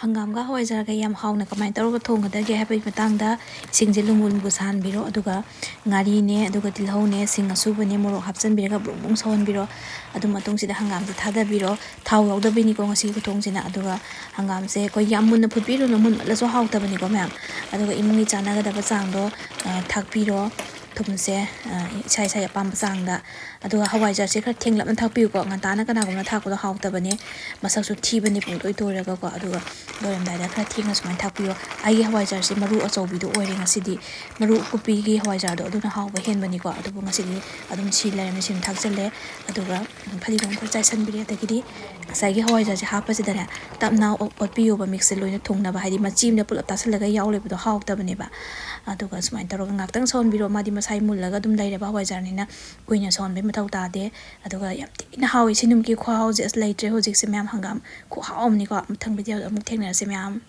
Hangamga hawaijar ga yam hauna kamai taro thonggadage habai matangda isingje lumbu sanbiro aduga ngari ne aduga tilhau ne sing asuba ne morok hapchanbiraga brung sawonbiro adu matungsida hangam se thadabiro thau yaudabini ko ngasi kutongsina aduga hangam se ko yam munna phutbiro no mun laso hautabani ko ma'am aduga imungi chanaga daba changdo thakpiro thumse sai sai apam changda aduga hawaijar se khar thenglapna thakpiu ko ngantana kana gumna thakko hautabani masaksu thibani pungtoi toiraga ko aduga loramdai khara thengna sumai thakpiyo ai hawaijar se maru achaubido oire ngasidi maru kupi gi hawaijar do aduna hawba henbani ko adubu ngasidi adum si lairame sim thakjale aduga phaligom ko chaisanbiri adagidi ngasai hawaijar se hapasida tapna otpiyo ba mix loina thongna ba haidi machimna pulap tasalaga yaulebdo hawtabani ba aduga sumai taroga ngaktang sonbiro madi masai mullaga dum laireba hawaijar nina kuina sonbe matau tade aduga yam tina hawi sinum ki khwa hawje as laitre hojik se myam hangam khu hawmni ko muthang video amuk thengna se myam